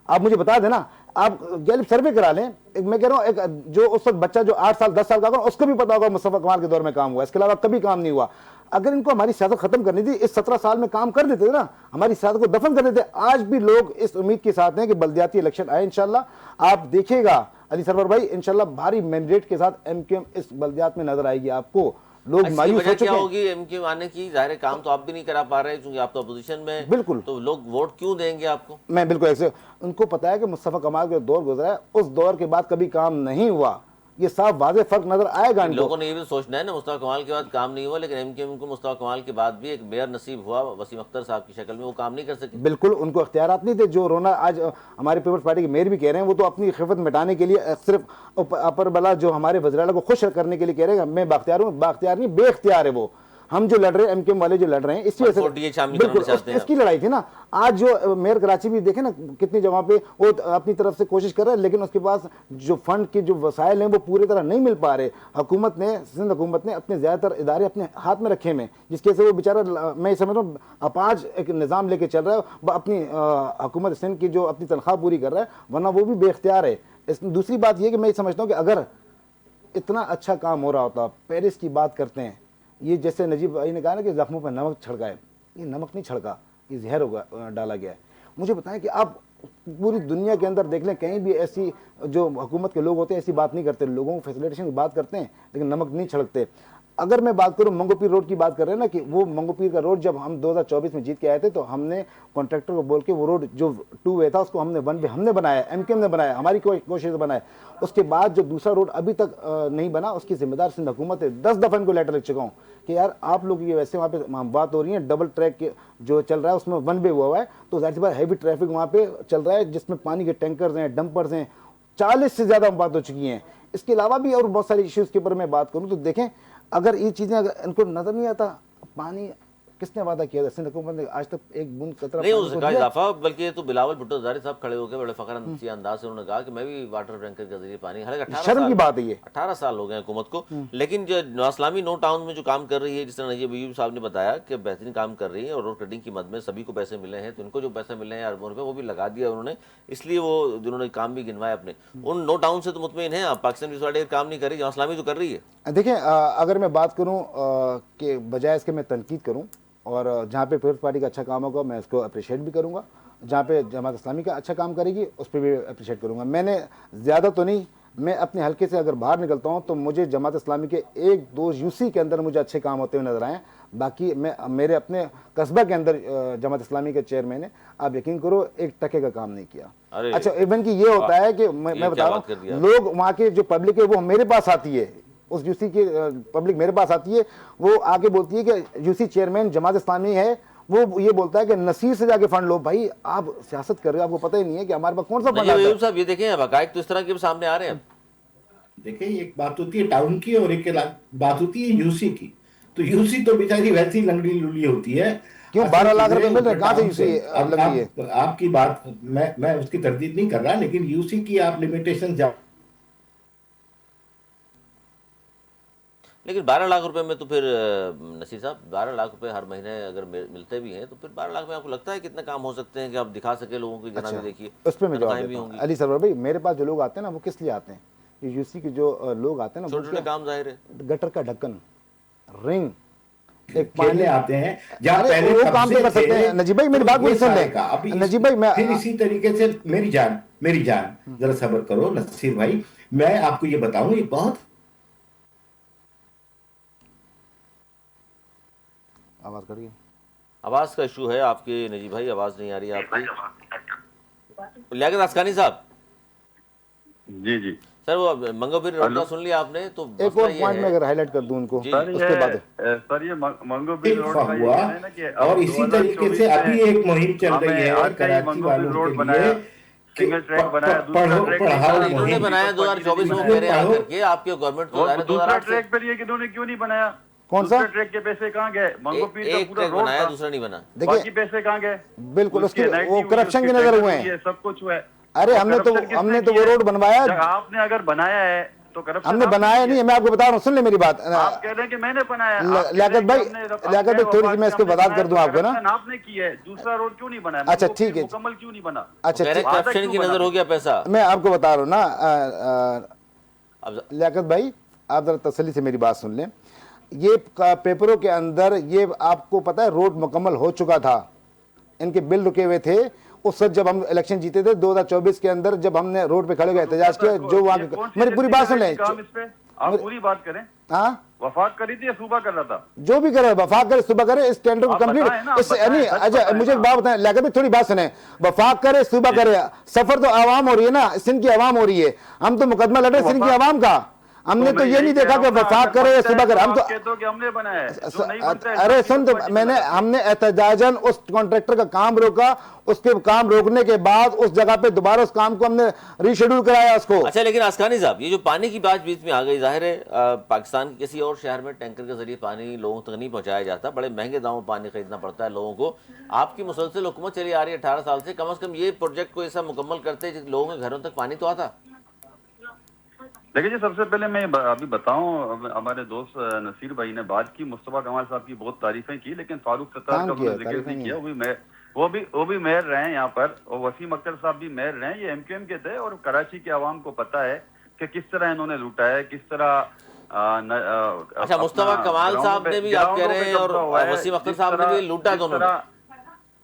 آپ مجھے بتا دیں نا, آپ گیلپ سروے کرا لیں. میں کہہ رہا ہوں ایک جو اس وقت بچہ جو 8 سال 10 سال کا ہوگا اس کو بھی پتا ہوگا مصطفیٰ کمال کے دور میں کام ہوا ہے, اس کے علاوہ کبھی کام نہیں ہوا. اگر ان کو ہماری سیاست ختم کرنی تھی, اس 17 سال میں کام کر دیتے تھے نا, ہماری سیاست کو دفن کر دیتے. آج بھی لوگ اس امید کے ساتھ ہیں کہ بلدیاتی الیکشن آئے انشاءاللہ. آپ دیکھیے گا علی سرور بھائی, انشاءاللہ بھاری مینڈیٹ کے ساتھ MQM اس بلدیات میں نظر آئے گی آپ کو. لوگ مایوس ہو چکے کیا ہیں. ہوگی MQM آنے کی؟ ظاہر کام تو آپ بھی نہیں کرا پا رہے کیونکہ آپ تو اپوزیشن میں, بالکل, تو لوگ ووٹ کیوں دیں گے آپ کو؟ میں بالکل ایسے, ان کو پتا ہے کہ مصطفیٰ کمال کا دور گزرا ہے, اس دور کے بعد کبھی کام نہیں ہوا. یہ صاف واضح فرق نظر آئے گا. لوگوں نے یہ بھی سوچنا ہے نا, مصطفیٰ کمال کے بعد کام نہیں ہوا, لیکن MQM کو مصطفیٰ کمال کے بعد بھی ایک میئر نصیب ہوا وسیم اختر صاحب کی شکل میں, وہ کام نہیں کر سکے. بالکل, ان کو اختیارات نہیں تھے. جو رونا آج ہمارے پیپلز پارٹی کے میئر بھی کہہ رہے ہیں, وہ تو اپنی خفت مٹانے کے لیے صرف اپر بلا جو ہمارے وزیر اعلیٰ کو خوش کرنے کے لیے کہہ رہے ہیں میں بااختیار ہوں. بااختیار نہیں, بے اختیار ہے وہ. ہم جو لڑ رہے ہیں MQM والے جو لڑ رہے ہیں, اس وجہ سے بالکل اس کی لڑائی تھی نا. آج جو میئر کراچی بھی دیکھیں نا کتنی جگہ پہ وہ اپنی طرف سے کوشش کر رہا ہے, لیکن اس کے پاس جو فنڈ کے جو وسائل ہیں وہ پوری طرح نہیں مل پا رہے. حکومت نے, سندھ حکومت نے اپنے زیادہ تر ادارے اپنے ہاتھ میں رکھے ہیں, جس کی وجہ سے وہ بیچارہ, میں سمجھ رہا ہوں اپاج ایک نظام لے کے چل رہا ہے. اپنی حکومت سندھ کی جو اپنی تنخواہ پوری کر رہا ہے, ورنہ وہ بھی بے اختیار ہے. دوسری بات یہ کہ میں سمجھتا ہوں کہ اگر اتنا اچھا کام ہو رہا ہوتا, پیرس کی بات کرتے ہیں, یہ جیسے نجیب بھائی نے کہا نا کہ زخموں پہ نمک چھڑکا ہے, یہ نمک نہیں چھڑکا, یہ زہر ڈالا گیا ہے. مجھے بتائیں کہ آپ پوری دنیا کے اندر دیکھ لیں, کہیں بھی ایسی جو حکومت کے لوگ ہوتے ہیں ایسی بات نہیں کرتے, لوگوں کو فیسیلیٹیشن کی بات کرتے ہیں لیکن نمک نہیں چھڑکتے. اگر میں بات کروں منگو پیر روڈ کی بات کر رہے ہیں نا, کہ وہ منگو پیر کا روڈ جب ہم 2024 میں جیت کے آئے تھے تو ہم نے کانٹریکٹر کو بول کے وہ روڈ جو 2 وے تھا اس کو ہم نے 1 وے ہم نے بنایا, MQM نے بنایا, ہماری کوشش سے بنایا. اس کے بعد جو دوسرا روڈ ابھی تک نہیں بنا, اس کی ذمہ دار سندھ حکومت ہے. 10 دفعہ ان کو لیٹر لکھ چکا ہوں کہ یار آپ لوگ یہ ویسے وہاں پہ بات ہو رہی ہے, ڈبل ٹریک جو چل رہا ہے اس میں 1 وے ہوا ہے, تو ظاہر سی بات ہیوی ٹریفک وہاں پہ چل رہا ہے جس میں پانی کے ٹینکرز ہیں, ڈمپرز ہیں, 40 سے زیادہ بات ہو چکی ہیں. اس کے علاوہ بھی اور بہت ساری ایشوز کے اوپر میں بات کروں تو دیکھیں, اگر یہ چیزیں اگر ان کو نظر نہیں آتا, پانی کس نے وعدہ کیا تھا, سندھ حکومت نے آج تک ایک بوند قطرہ نہیں اس کا اضافہ, بلکہ یہ تو بلاول بھٹو زاری صاحب کھڑے ہو کے بڑے فخر انداز سے انہوں نے کہا کہ میں بھی واٹر ٹینکر کے ذریعے پانی, حالانکہ شرم کی بات ہے یہ, 18 سال ہو گئے حکومت کو. لیکن جو نواز اسلامی نو ٹاؤن میں جو کام کر رہی ہے, جس طرح نجیب ایوب صاحب نے بتایا کہ بہترین کام کر رہی ہے, اور روڈ کٹنگ کی مد میں سبھی کو پیسے ملے ہیں, تو ان کو جو پیسے ملے ہیں اربوں روپے وہ بھی لگا دیا انہوں نے, اس لیے وہ جنہوں نے کام بھی گنوائے اپنے, ان نو ٹاؤن سے تو مطمئن ہیں آپ. پاکستان پیپلز پارٹی کام نہیں کر رہی, نواز اسلامی تو کر رہی ہے. دیکھیں اگر میں بات کروں کہ بجائے اس کے میں تنقید کروں, اور جہاں پہ پیپلز پارٹی کا اچھا کام ہوگا میں اس کو اپریشیٹ بھی کروں گا, جہاں پہ جماعت اسلامی کا اچھا کام کرے گی اس پہ بھی اپریشیٹ کروں گا. میں نے زیادہ تو نہیں, میں اپنے حلقے سے اگر باہر نکلتا ہوں تو مجھے جماعت اسلامی کے 1-2 UC کے اندر مجھے اچھے کام ہوتے ہوئے نظر آئے. باقی میں میرے اپنے قصبہ کے اندر جماعت اسلامی کے چیئرمین نے, آپ یقین کرو 1 ٹکے کا کام نہیں کیا. اچھا ایون کہ یہ ہوتا ہے کہ میں بتا رہا ہوں, لوگ وہاں کے جو پبلک ہے وہ میرے پاس آتی ہے, اس UC کی پبلک میرے پاس آتی ہے, وہ آگے بولتی ہے کہ UC چیئرمین جماعت اسلامی ہے, وہ یہ بولتا ہے کہ نصیر سے جا کے فنڈ لو. بھائی آپ سیاست کر رہے ہو, آپ کو پتہ ہی نہیں ہے کہ ہمارے پاس کون سا فنڈ ہے. صاحب یہ دیکھیں حقائق تو اس طرح کے سامنے آ رہے ہیں. دیکھیں ایک بات ہوتی ہے ٹاؤن کی اور ایک بات ہوتی ہے UC کی. تو UC تو بیچاری ویسی لنگڑی لولی ہوتی ہے. کیوں 12 لاکھ روپے مل رہے, کہاں سے UC لگی ہے؟ آپ کی بات میں اس کی تردید نہیں کر رہا, لیکن UC کی آپ لمیٹیشن لیکن 12 لاکھ روپے میں تو پھر نصیر صاحب 12 لاکھ روپے ہر مہینے اگر ملتے بھی ہیں تو پھر 12 لاکھ میں آپ کو لگتا ہے کتنے کام ہو سکتے ہیں کہ آپ دکھا سکے لوگوں کی, جناب دیکھیے اس پہ میں جواب دیتا ہوں. علی سرور بھائی میرے پاس جو لوگ آتے ہیں نا وہ کس لیے آتے ہیں, یہ UC کے جو لوگ آتے ہیں نا, چھوٹے چھوٹے کام ظاہر ہے, گٹر کا ڈھکن, رنگ, ایک پانی آتے ہیں جہاں پہلے وہ کام کر سکتے ہیں. نجیب بھائی میری بات کو سن لیں, نجیب بھائی میں پھر اسی طریقے سے میری جان ذرا صبر کرو نصیر بھائی, میں آپ کو یہ بتاؤں یہ بہت آواز کر رہی ہے, آواز کا ایشو ہے آپ کے نجیب بھائی, آواز نہیں آ رہی ہے آپ کی. لیاقت اسکانی صاحب جی جی سر, وہ منگو پیر روڈ کا سن لیا آپ نے, تو ایک اور پوائنٹ میں اگر ہائی لائٹ کر دوں ان کو اس کے بعد. سر یہ منگو پیر روڈ کا ہوا, اور اسی طریقے سے ابھی ایک مہم چل رہی ہے کراچی والوں کے لیے सिंगल ट्रैक बनाया, दूसरा ट्रैक इन्होंने बनाया 2024 में, कह रहे हैं आकर के आपके गवर्नमेंट को और दूसरा ट्रैक पर ये कि इन्होंने क्यों नहीं बनाया? कौन सा ट्रैक के पैसे कहाँ गए? मंगोपीर का एक पूरा ट्रैक रोड बनाया, था, दूसरा नहीं बना। बाकी पैसे कहाँ गए? बिल्कुल, उसके वो negative करप्शन की उसके नजर taxes हुए हुई है, हैं। सब कुछ हुआ है। अरे और हमने corruption किसने तो वो की है? रोड बनवाया, जब आपने अगर बनाया है तो करप्शन हमने बनाया नहीं है। मैं आपको बता रहा हूँ, सुन ले मेरी बात। आप कह रहे हैं कि मैंने बनाया। लियाकत भाई थोड़ी सी मैं इसको वजाहत कर दूं आपको ना। आपने की है, दूसरा रोड क्यों नहीं बनाया? अच्छा ठीक है, मुकम्मल क्यों नहीं बना? अच्छा कह रहे हैं करप्शन की नजर हो गया पैसा। मैं आपको बता रहा हूँ ना अब लियाकत भाई, आप जरा तसल्ली से मेरी बात सुन लें। ये पेपरों के अंदर ये आपको पता है रोड मुकम्मल हो चुका था, इनके बिल रुके हुए थे उस वक्त जब हम इलेक्शन जीते थे 2024 के अंदर, जब हमने रोड पे खड़े होकर एहतजाज किया। जो वहाँ मेरी पूरी बात सुन लें, आप पूरी बात करें। हाँ वफाक करी थी या सूबा कर रहा था? जो भी करे, वफाक करे, सुबह करे, इस टेंडर को कंप्लीट नहीं। अच्छा मुझे एक बात बताएं लियाकत भाई, थोड़ी बात सुने। वफाक करे, सुबह करे, सफर तो आवाम हो रही है ना, सिंध की आवाम हो रही है। हम तो मुकदमा लड़ रहे सिंध की आवाम का। हमने तो ये नहीं देखा कि वफाक करे या सुबह करे। हम तो हमने बनाया है। अरे सुन, तो हमने एहतजाजन उस कॉन्ट्रैक्टर का काम रोका, उसके काम रोकने के बाद उस जगह पे दोबारा उस काम को हमने रीशेड्यूल कराया उसको। अच्छा, लेकिन आसकानी साहब, ये जो पानी की बात बीच में आ गई, जाहिर है पाकिस्तान के किसी और शहर में टैंकर के जरिए पानी लोगों तक नहीं पहुंचाया जाता, बड़े महंगे दामों में पानी खरीदना पड़ता है लोगों को। आपकी मुसलसल हुकूमत चली आ रही है 18 साल से, कम से कम ये प्रोजेक्ट को ऐसा मुकम्मल करते लोगों के घरों तक पानी तो आता। देखिए जी, सबसे पहले मैं अभी बताऊं, हमारे दोस्त नसीर भाई ने बात की, मुस्तफा कमाल साहब की बहुत तारीफें की, लेकिन फारूक सत्तार का उन्होंने जिक्र नहीं किया। वो भी मेयर रहे हैं यहाँ पर, और वसीम अख्तर साहब भी मेयर रहे हैं। ये एमक्यूएम के थे, और कराची के आवाम को पता है कि किस तरह इन्होंने लूटा है, किस तरह अच्छा, मुस्तफा कमाल साहब ने भी, आप कह रहे हैं, और वसीम अख्तर साहब ने भी लूटा दोनों।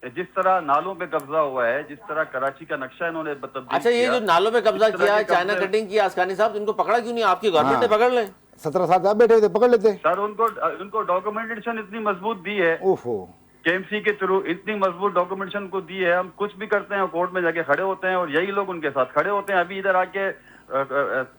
जिस तरह नालों पे कब्जा हुआ है, जिस तरह कराची का नक्शा इन्होंने अच्छा, ये जो नालों पे कब्जा किया है, चाइना कटिंग की, आसकानी साहब, इनको पकड़ा क्यों नहीं? आपकी गवर्नमेंट ने पकड़ ले। 17 साल आप बैठे थे, पकड़ लेते सर। उनको डॉक्यूमेंटेशन इतनी मजबूत दी है केएमसी के थ्रू, इतनी मजबूत डॉक्यूमेंटेशन को दी है। हम कुछ भी करते हैं कोर्ट में जाके खड़े होते हैं, और यही लोग उनके साथ खड़े होते हैं। अभी इधर आके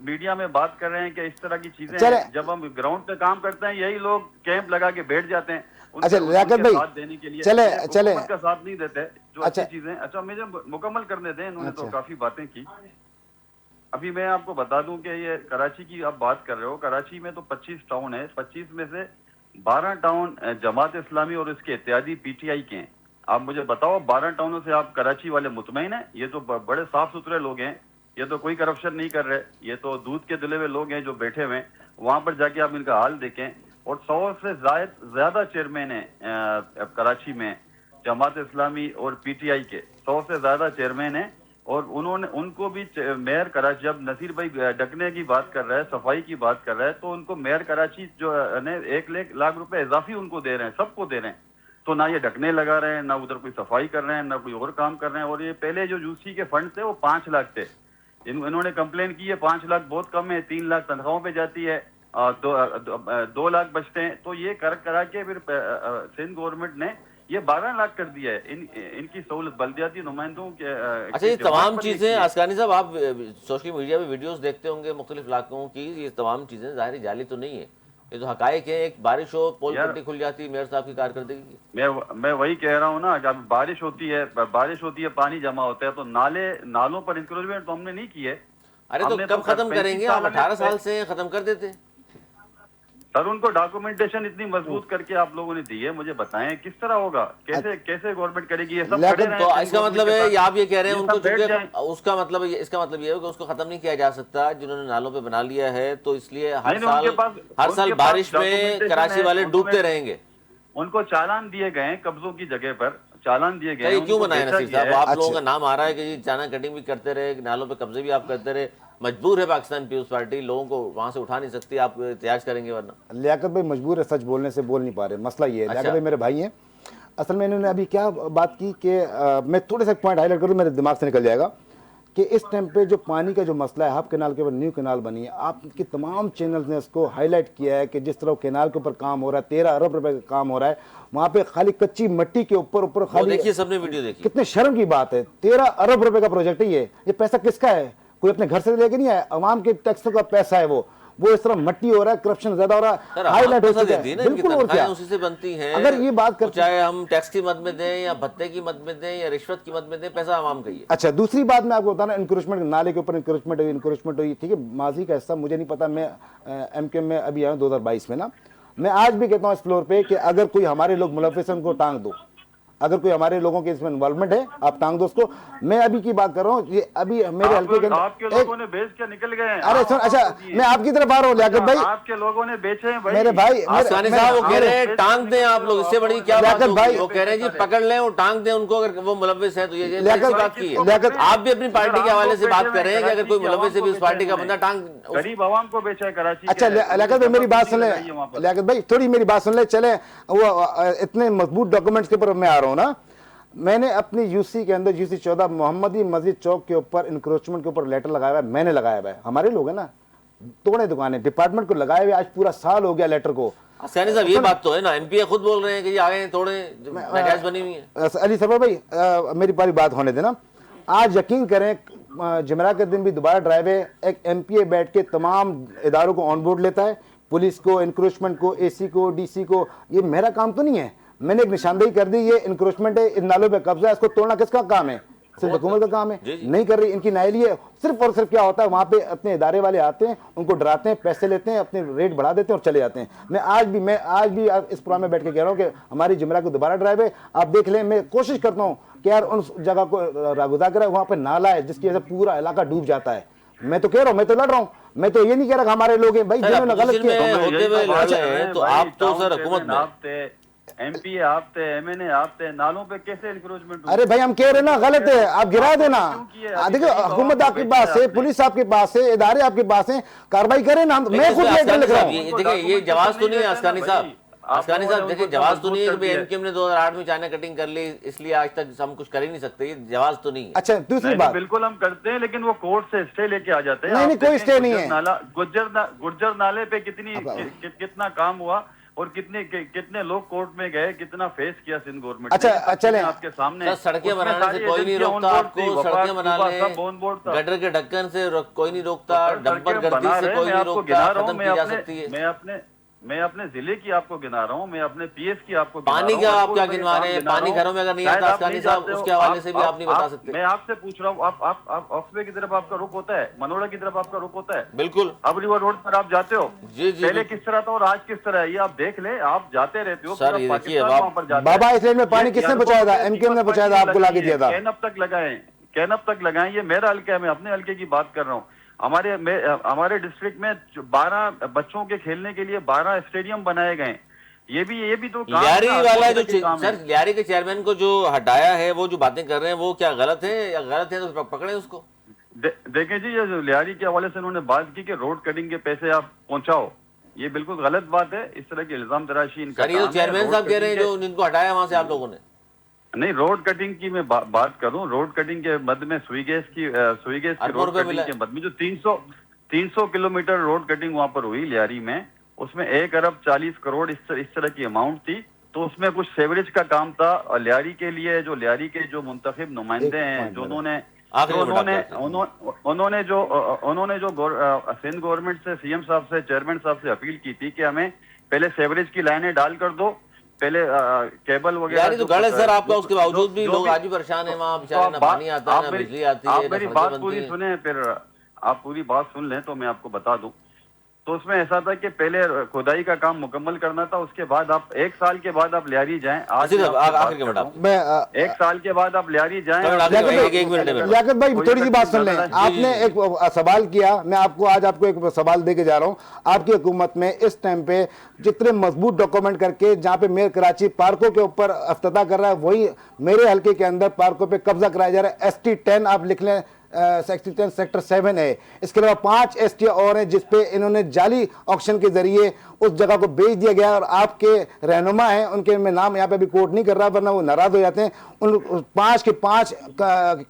मीडिया में बात कर रहे हैं कि इस तरह की चीजें हैं। जब हम ग्राउंड पे काम करते हैं, यही लोग कैंप लगा के बैठ जाते हैं। अच्छा लियाकत भाई, देने के लिए चले का साथ नहीं देते जो अच्छी चीजें। अच्छा, मुझे मुकम्मल करने दें, इन्होंने तो काफी बातें की। अभी मैं आपको बता दूं कि ये कराची की आप बात कर रहे हो, कराची में तो 25 टाउन है, 25 में से 12 टाउन जमात इस्लामी और इसके इत्यादी पीटीआई के हैं। आप मुझे बताओ, 12 टाउनों से आप कराची वाले मुतमईन हैं? ये तो बड़े साफ सुथरे लोग हैं, ये तो कोई करप्शन नहीं कर रहे, ये तो दूध के दुले हुए लोग हैं जो बैठे हुए हैं। वहां पर जाके आप इनका हाल देखें। और 100 से ज्यादा चेयरमैन है कराची में, जमात इस्लामी और पीटीआई के 100 से ज्यादा चेयरमैन हैं। और उनको भी मेयर कराची, जब नसीर भाई डकने की बात कर रहा है, सफाई की बात कर रहा है, तो उनको मेयर कराची जो है 1 लाख रुपए इजाफी उनको दे रहे हैं, सबको दे रहे हैं। तो ना ये ढकने लगा रहे हैं, ना उधर कोई सफाई कर रहे हैं, ना कोई और काम कर रहे हैं। और ये पहले जो यूसी के फंड थे वो 5 लाख थे। इन्होंने कंप्लेन की है 5 लाख बहुत कम है, 3 लाख तनख्वाहों पे जाती है, 2 लाख बचते हैं। तो ये करा के फिर सिंध गवर्नमेंट ने ये 12 लाख कर दिया है इनकी सहूलत बल्दियाती नुमाइंदों के। अच्छा, ये तमाम चीजें आसकानी साहब, आप सोशल मीडिया पे वीडियोस देखते होंगे मुख्तलिफ इलाकों की, ये तमाम चीजें ज़ाहिर जाली तो नहीं है, ये तो हकायक है। एक बारिश हो, पोल पट्टी खुल जाती है मेयर साहब की कारकर्दगी की। मैं वही कह रहा हूँ ना कि अब बारिश होती है, पानी जमा होता है, तो नालों पर इंक्रोचमेंट तो हमने नहीं की है। अरे तो कब खत्म करेंगे? आप 18 साल से खत्म कर देते सर। उनको डॉक्यूमेंटेशन इतनी मजबूत करके आप लोगों ने दी है, मुझे बताएं किस तरह होगा, कैसे गवर्नमेंट करेगी ये सब? तो इसका मतलब है, या आप ये कह रहे हैं उनको, उसका मतलब इसका मतलब ये है कि उसको खत्म नहीं किया जा सकता जिन्होंने नालों पे बना लिया है, तो इसलिए हर साल बारिश में कराची वाले डूबते रहेंगे। उनको चालान दिए गए, कब्जों की जगह पर चालान दिए गए। क्यों बनाए नसीर साहब? आप लोगों का नाम आ रहा है कि चाइना कटिंग भी करते रहे, नालों पे कब्जे भी आप करते रहे, मजबूर है पाकिस्तान पीपल्स पार्टी, लोगों को वहां से उठा नहीं सकती, आप एहतजाज करेंगे वरना? लियाकत भाई मजबूर है, सच बोलने से बोल नहीं पा रहे, मसला ये है। लियाकत भाई मेरे भाई हैं, असल में इन्होंने अभी क्या बात की कि मैं थोड़े सा पॉइंट हाईलाइट करूँ, मेरे दिमाग से निकल जाएगा कि इस टाइम पे जो पानी का जो मसला है, हब कैनाल के ऊपर न्यू कैनाल बनी है, आपकी तमाम चैनल्स ने इसको हाईलाइट किया है कि जिस तरह कैनाल के ऊपर काम हो रहा है, 13 अरब रुपए का काम हो रहा है, वहाँ पे खाली कच्ची मिट्टी के ऊपर खाली, देखिए सबने वीडियो देखी, कितने शर्म की बात है। 13 अरब रुपए का प्रोजेक्ट है ये पैसा किसका है? कोई अपने घर से लेके नहीं आया, अवाम के टैक्सों का पैसा है वो। वो इस तरह मट्टी हो रहा है, करप्शन ज्यादा हो रहा है, हाईलाइट हो चुका है। बिल्कुल, और क्या, उसी से बनती हैं। अगर ये बात तो करते चाहे हम टैक्स की मद में दें या भत्ते की मद में दें या रिश्वत की मद में दें, पैसा आवाम का ही है। अच्छा, दूसरी बात मैं आपको बताना, इंक्रोचमेंट, नाले के ऊपर इंक्रोचमेंट हुई, ठीक है, माजी का हिस्सा मुझे नहीं पता, मैं एमके में अभी आया हूँ 2022 में ना, मैं आज भी कहता हूँ इस फ्लोर पे कि अगर कोई हमारे लोग मुलविस हैं उनको टांग दो, अगर कोई हमारे लोगों के इसमें इन्वॉल्वमेंट है आप टांग दो उसको। मैं अभी की बात कर रहा हूँ, ये अभी मेरे हल्के के आपके लोगों ने बेच के निकल गए हैं। अरे सुन, अच्छा मैं आपकी तरफ आ रहा हूँ लियाकत भाई, आपके लोगों ने बेचे हैं भाई। मेरे भाई, आसकानी साहब वो कह रहे हैं टांग दें आप लोग, इससे बड़ी क्या बात लियाकत भाई, होगी? वो कह रहे हैं जी पकड़ लें और टांग दें उनको अगर वो मुलविस है तो। ये लियाकत बात की है। लियाकत आप भी अपनी पार्टी के हवाले से बात कर रहे हैं कि अगर कोई मुलविस है भी उस पार्टी का बंदा टांग। गरीब आवाम को बेचा है कराची। अच्छा लियाकत भाई मेरी बात सुन ले, लियाकत भाई थोड़ी मेरी बात सुन ले, चले वो इतने मजबूत डॉक्यूमेंट्स के ऊपर मैं आ रहा हूँ ना, मैंने अपनी यूसी के अंदर यूसी 14 मोहम्मदी मस्जिद चौक के ऊपर इंक्रोचमेंट के ऊपर लेटर लगाया हुआ है, मैंने लगाया हुआ है, हमारे लोग हैं ना, तोड़े दुकानें डिपार्टमेंट को लगाए हुए, आज पूरा साल हो गया लेटर को। आसकानी साहब ये बात तो है ना, एमपी खुद बोल रहे हैं कि ये आगे तोड़े, नाजायज बनी हुई है। अली सरवर भाई मेरी पूरी बात होने देना, आज यकीन करें जुमेरात के दिन भी दोबारा ड्राइव है, एक एमपीए बैठ के तमाम इदारों को ऑन बोर्ड लेता है, पुलिस को, इंक्रोचमेंट को, एसी को, डीसी को। ये मेरा काम तो नहीं है, मैंने एक निशानदेही कर दी, ये इंक्रोचमेंट है, इन नालों पे कब्जा है, इसको तोड़ना किसका काम है? सिर्फ हुकूमत का काम है, नहीं कर रही, इनकी नाइली है। सिर्फ और सिर्फ क्या होता है, वहाँ पे अपने इदारे वाले आते हैं, उनको डराते हैं, पैसे लेते हैं, अपने रेट बढ़ा देते हैं और चले जाते हैं। मैं आज भी इस प्रोग्राम में बैठ के कह रहा हूँ कि हमारी जुमेरात को दोबारा ड्राइव है, आप देख लें। मैं कोशिश करता हूँ कि यार उन जगह को रागुदा करें, वहाँ पे नाला है जिसकी वजह से पूरा इलाका डूब जाता है। मैं तो कह रहा हूँ, मैं तो लड़ रहा हूँ, मैं तो ये नहीं कह रहा हमारे लोग हैं भाई जिन्होंने गलत किया। तो आप तो सर हुकूमत में एमपी आप थे, एमएनए आप थे, नालों पे कैसे इंक्रोचमेंट? अरे भाई हम कह रहे ना गलत है, आप गिरा देना। देखो हुकूमत आपके पास है, पुलिस आपके पास है, इदारे आपके पास हैं, कार्रवाई करें ना। मैं खुद लेटर लिख रहा हूँ। देखिए ये जवाब तो नहीं है आसकानी साहब, आसकानी साहब देखिए जवाब तो नहीं है कि एमकेएम ने 2008 में चाइना कटिंग कर ली इसलिए आज तक हम कुछ कर ही नहीं सकते, ये जवाब तो नहीं है। अच्छा दूसरी बात, बिल्कुल हम करते हैं, लेकिन वो कोर्ट से स्टे लेके आ जाते हैं। नहीं कोई स्टे नहीं है। गुज्जर नाले पे कितना काम हुआ और कितने लोग कोर्ट में गए, कितना फेस किया सिंध गवर्नमेंट। अच्छा चले आपके सामने सड़कें बनाने से कोई नहीं रोकता आपको, सड़कें बना ले, गटर के ढक्कन से कोई नहीं रोकता, डंपर गर्दी से कोई नहीं रोकता, खत्म की जा सकती है। मैं अपने जिले की आपको गिना रहा हूँ, मैं अपने पीएस की आपको पानी का आप क्या गिनवा रहे हैं? पानी घरों में अगर नहीं आता आसकानी साहब, उसके हवाले से भी आप नहीं बता सकते। मैं आपसे पूछ रहा हूँ, आप ऑक्सवे की तरफ आपका रुख होता है, मनोड़ा की तरफ आपका रुख होता है? बिल्कुल। अब रिवर रोड पर आप जाते हो, जी पहले किस तरह था और आज किस तरह है, ये आप देख ले, आप जाते रहते हो सर। ये देखिए बाबा इसलैंड में पानी किसने पहुंचाया था? एमकेएम ने पहुंचाया था, आपको लाके दिया था। कैनप तक लगाए, ये मेरा हल्का है, मैं अपने हल्के की बात कर रहा हूँ। हमारे डिस्ट्रिक्ट में 12 बच्चों के खेलने के लिए 12 स्टेडियम बनाए गए। ये भी तो लियारी वाला जो सर, लियारी के चेयरमैन को जो हटाया है, वो जो बातें कर रहे हैं वो क्या गलत है? या गलत है तो पकड़े उसको। देखें जी, ये जो लियारी के हवाले से उन्होंने बात की कि रोड कटिंग के पैसे आप पहुंचाओ, ये बिल्कुल गलत बात है। इस तरह की इल्जाम तराशी इनका ये चेयरमैन साहब कह रहे हैं जो जिनको हटाया वहां से आप लोगों ने। नहीं, रोड कटिंग की मैं बात करूं, रोड कटिंग के मद में सुई गैस की रोड कटिंग के मद में जो 300 किलोमीटर रोड कटिंग वहां पर हुई लियारी में, उसमें 1 अरब 40 करोड़ इस तरह की अमाउंट थी। तो उसमें कुछ सेवरेज का काम था और लियारी के लिए जो लियारी के जो मुंतखब नुमाइंदे हैं, जो उन्होंने जो सिंध गवर्नमेंट से, सीएम साहब से, चेयरमैन साहब से अपील की थी कि हमें पहले सेवरेज की लाइनें डाल कर दो, पहले केबल वगैरह। तो गलत सर आपका, उसके बावजूद भी लोग आज भी परेशान है वहाँ, बेचारे ना पानी आता है ना बिजली आती है। आप मेरी बात पूरी सुने, फिर आप पूरी बात सुन लें तो मैं आपको बता दूं। तो उसमें ऐसा था कि पहले खुदाई का काम मुकम्मल करना था, उसके बाद आप 1 साल के बाद आप लियारी जाएं। आज मैं 1 साल के बाद आप लियारी जाएं। लियाकत भाई थोड़ी सी बात सुन लें, आपने एक सवाल किया, मैं आपको एक सवाल दे के जा रहा हूँ। आपकी हुकूमत में इस टाइम पे जितने मजबूत डॉक्यूमेंट करके, जहाँ पे मेयर कराची पार्कों के ऊपर अफ्ताह कर रहा है, वही मेरे हल्के के अंदर पार्कों पे कब्जा कराया जा रहा है। ST10 आप लिख लें, सेक्टर 7 है। इसके अलावा 5 ST और हैं जिसपे इन्होंने जाली ऑक्शन के जरिए उस जगह को बेच दिया गया, और आपके रहनुमा हैं, उनके मैं नाम यहाँ पे अभी कोट नहीं कर रहा वरना वो नाराज हो जाते हैं, उन 5 के 5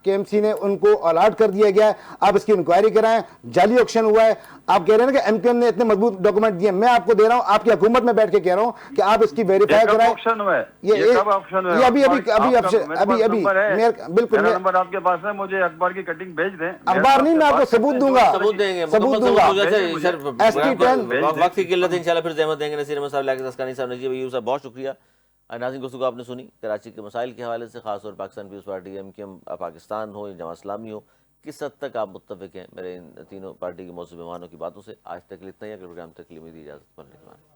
KMC ने उनको अलर्ट कर दिया गया है। आप इसकी इंक्वायरी कराएं, जाली ऑक्शन हुआ है। आप कह रहे हैं ना कि MKM ने इतने मजबूत डॉक्यूमेंट दिए, मैं आपको दे रहा हूं, आपकी हुकूमत में बैठ के कह रहा हूं कि आप इसकी वेरीफाई कराएं। ऑप्शन हुआ है, ये कब ऑप्शन हुआ है? ये अभी बिल्कुल मेरा नंबर आपके पास है, मुझे अखबार की कटिंग भेज दें। अखबार नहीं, मैं आपको सबूत दूंगा, सबूत देंगे, सबूत दूंगा। वक्त की किल्लत है, इंशाल्लाह फिर ज़हमत देंगे। नसीर अहमद साहब, लाकिर तस्कानी साहब, नजीब अय्यूब साहब, बहुत शुक्रिया। नाज़रीन, गुफ्तगू आपने सुनी कराची के मसाइल के हवाले से, खास तौर पर पाकिस्तान पीपल्स पार्टी MKM पाकिस्तान हो या जमात इस्लामी हो, किस हद तक आप मुत्तफ़िक़ हैं मेरे इन तीनों पार्टी के मौजूद मेहमानों की बातों से। आज तक इतना ही, अगले प्रोग्राम तक के लिए मेरी इजाज़त,